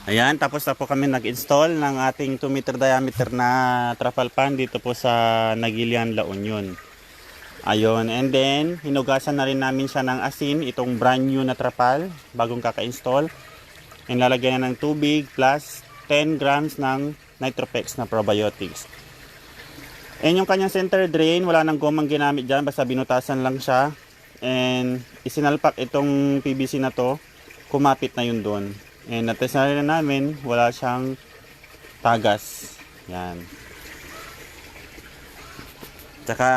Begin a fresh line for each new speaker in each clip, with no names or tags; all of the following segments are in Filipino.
Ayan, tapos na po kami nag-install ng ating 2 meter diameter na trapal pan dito po sa Nagilian, La Union. Ayun, and then hinugasan na rin namin siya ng asin, itong brand new na trapal, bagong kaka-install. And lalagyan na ng tubig plus 10 grams ng Nitropex na probiotics. And yung kanyang center drain, wala nang gomang ginamit dyan, basta binutasan lang siya. And isinalpak itong PVC na to, kumapit na yun doon. And natest na rin namin, wala siyang tagas. Yan. Tsaka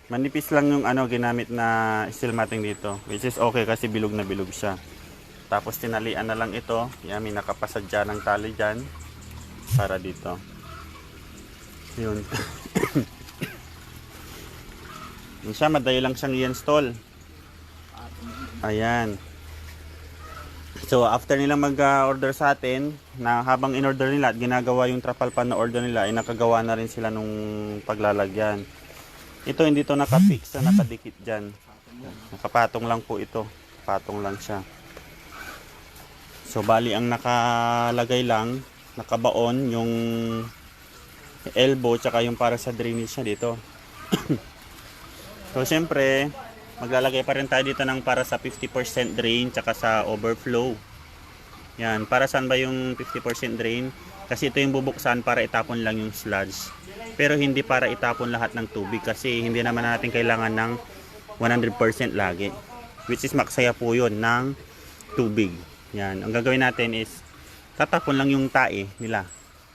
manipis lang yung ginamit na steel matting dito, which is okay kasi bilog na bilog siya. Tapos tinalian na lang ito. Yan, may nakapasadya ng tali dyan para dito. Yun. Yun siya, madali lang siyang i-install. Ayan. So after nila mag-order sa atin, na habang in-order nila at ginagawa yung trapal pan na order nila, ay nakagawa na rin sila nung paglalagyan. Ito hindi to nakafix na nakadikit dyan. Nakapatong lang po ito. Patong lang siya. So bali ang nakalagay lang, nakabaon yung elbow tsaka yung para sa drainage niya dito. So syempre, maglalagay pa rin tayo dito ng para sa 50% drain tsaka sa overflow. Yan, para saan ba yung 50% drain? Kasi ito yung bubuksan para itapon lang yung sludge. Pero hindi para itapon lahat ng tubig kasi hindi naman natin kailangan ng 100% lagi. Which is maksaya po yun ng tubig. Yan, ang gagawin natin is tatapon lang yung tae nila,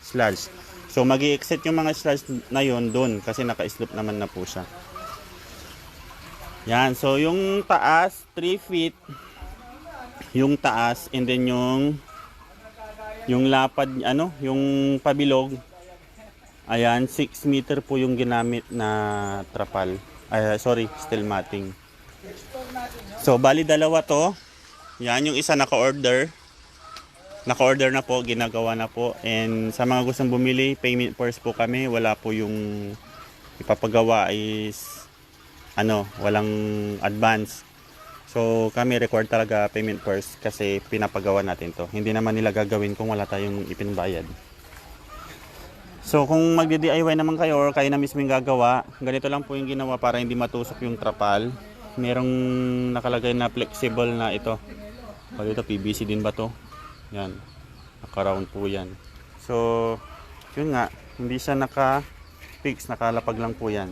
sludge. So mag-i-exit yung mga sludge na yun doon kasi naka-slope naman na po siya. Yan, so yung taas 3 feet yung taas, and then yung lapad yung pabilog, ayan 6 meter po yung ginamit na trapal. Steel matting. So bali dalawa to. Yan, yung isa naka-order na po, ginagawa na po. And sa mga gustong bumili, payment first po kami. Wala po yung ipapagawa is walang advance. So kami record talaga payment first kasi pinapagawa natin to. Hindi naman nila gagawin kung wala tayong ipinbayad. So kung magdi-DIY naman kayo or kayo na mismo yung gagawa, ganito lang po yung ginawa para hindi matusok yung trapal. Merong nakalagay na flexible na ito. Dito PVC din ba to? Yan. Naka-round po yan. So yun nga, hindi siya naka-fix, nakalapag lang po yan.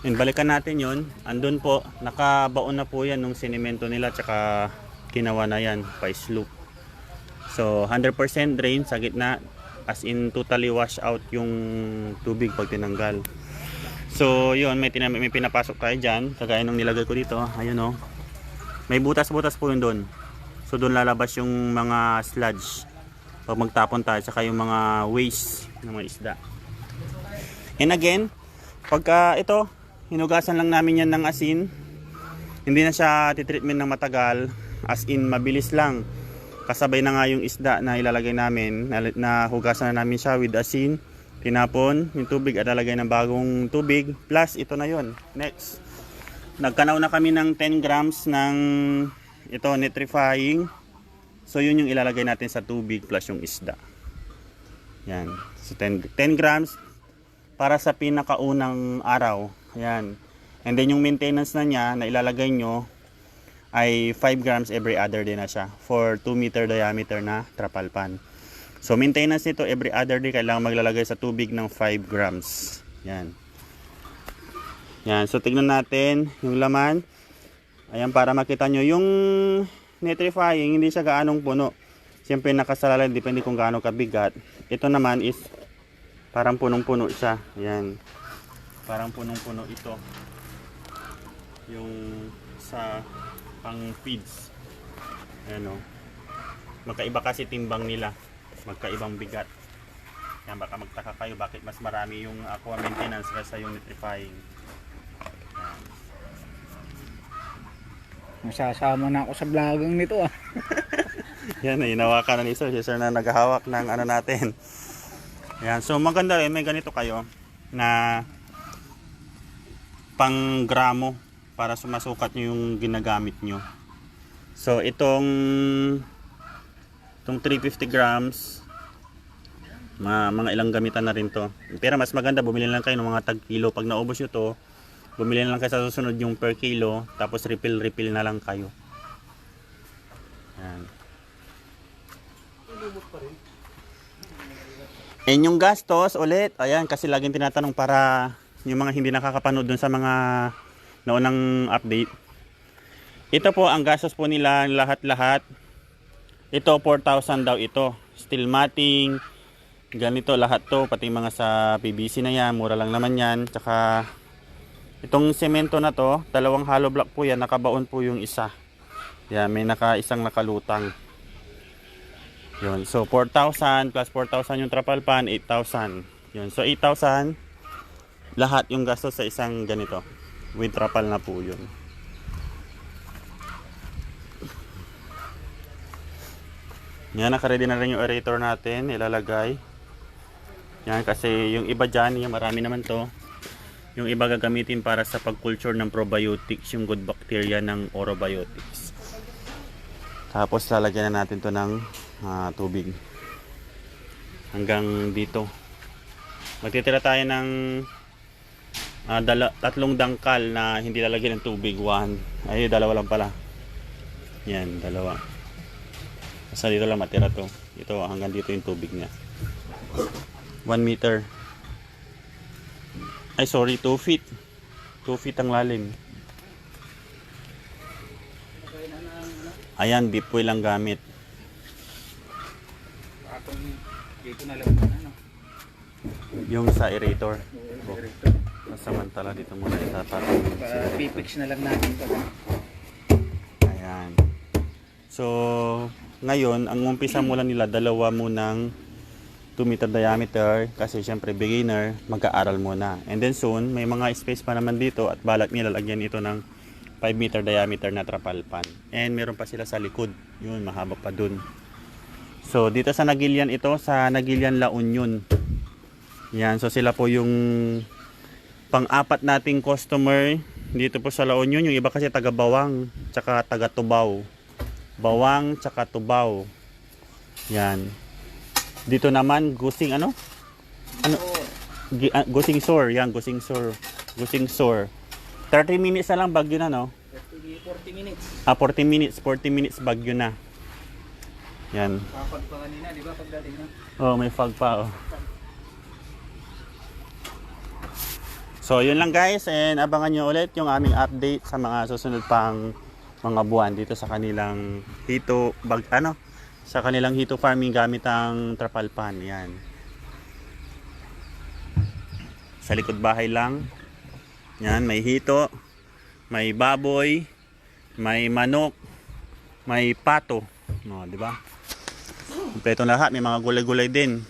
And balikan natin yun. Andun po, nakabaon na po yan nung sinemento nila tsaka ginawa na yan, pa-slope. So 100% drain sa gitna, as in totally wash out yung tubig pag tinanggal. So yun, may pinapasok tayo dyan, kagaya nung nilagay ko dito. Ayun o, may butas-butas po yun doon. So doon lalabas yung mga sludge pag magtapon tayo, tsaka yung mga waste ng mga isda. And again, pagka ito hinugasan lang namin yan ng asin, hindi na siya titreatment ng matagal, as in mabilis lang. Kasabay na nga yung isda na ilalagay namin, na hugasan na namin siya with asin, tinapon yung tubig at lalagay ng bagong tubig, plus ito na yun. Next, nagkanaw na kami ng 10 grams ng ito nitrifying. So yun yung ilalagay natin sa tubig plus yung isda. Yan, so 10 grams para sa pinakaunang araw. Yan. And then yung maintenance na niya na ilalagay nyo ay 5 grams every other day na siya for 2 meter diameter na trapal pan. So maintenance nito every other day, kailangan maglalagay sa tubig ng 5 grams. Yan. Yan. So tignan natin yung laman. Ayan, para makita nyo yung nitrifying, hindi siya gaanong puno. Siyempre nakasalalay, depende kung gaano kabigat. Ito naman is parang punong-puno siya. Ayan. Parang punong-puno ito. Yung sa pang feeds. Ayan o. Magkaiba kasi timbang nila. Magkaibang bigat. Yan, baka magtaka kayo bakit mas marami yung aqua maintenance kaysa yung nitrifying.
Masasama na ako sa vlogging nito ah.
Yan, hinawakan na ni Sir. Si Sir na naghahawak ng natin. Yan, so maganda rin, may ganito kayo na pang gramo para sumasukat nyo yung ginagamit nyo. So itong Itong 350 grams, mga ilang gamitan na rin to. Pero mas maganda, bumili lang kayo ng mga tag kilo. Pag naubos nyo to, bumili lang kayo sa susunod yung per kilo, tapos refill na lang kayo. Yan. And yung gastos ulit, ayan, kasi laging tinatanong para yung mga hindi nakakapanood dun sa mga naunang update. Ito po ang gastos po nila lahat-lahat. Ito 4,000 daw ito. Steel matting, ganito lahat to, pati mga sa PVC na yan, mura lang naman yan. Tsaka itong semento na to, dalawang hollow block po yan, nakabaon po yung isa. Yan, may isang nakalutang. Yun, so 4,000 plus 4,000 yung trapal pan, 8,000. Yun, so 8,000 lahat yung gastos sa isang ganito. With trapal na po yun. Yan, naka-ready na rin yung aerator natin, ilalagay. Yan, kasi yung iba dyan, yung marami naman to. Yung iba gagamitin para sa pag-culture ng probiotics, yung good bacteria ng orobiotics. Tapos lalagyan na natin to ng tubig. Hanggang dito. Magtitira tayo ng tatlong dangkal na hindi lalagyan ng tubig. Dalawa lang pala. Yan, dalawa. Basta dito lang matira to. Ito, hanggang dito yung tubig niya. 1 meter. 2 feet. 2 feet ang lalim. Ayan, deep well lang gamit.
Dito na lang ano.
Yung sa aerator. Samantala dito muna itatapon.
Pipix na lang natin ito.
Ayan. So, ngayon, ang umpisa mula nila, dalawa munang 2 meter diameter kasi syempre beginner, mag-aaral muna. And then soon, may mga space pa naman dito at balak nila lagyan ito ng 5 meter diameter na trapal pan. And meron pa sila sa likod. Yun, mahaba pa dun. So, dito sa Nagilian ito, sa Nagilian La Union. Yan, so sila po yung pang-apat nating customer dito po sa La Union. Yung iba kasi taga Bawang, tsaka taga Tubao. Bawang tsaka Tubao. Yan. Dito naman Gusing Gusing Sur. Yan, Gusing Sur. Gusing Sur. 30 minutes na lang bagyo na, no?
40 minutes.
40 minutes bagyo na. Yan.
Kapag pa kanina, di ba? Pagdating na.
Oh, may fog pa, oh. So, yun lang guys, and abangan nyo ulit yung aming update sa mga susunod pang mga buwan dito sa kanilang sa kanilang hito farming gamit ang trapal pan. Yan. Sa likod bahay lang. Yan, may hito, may baboy, may manok, may pato. No, di ba? Kompleto lahat, may mga gulay-gulay din.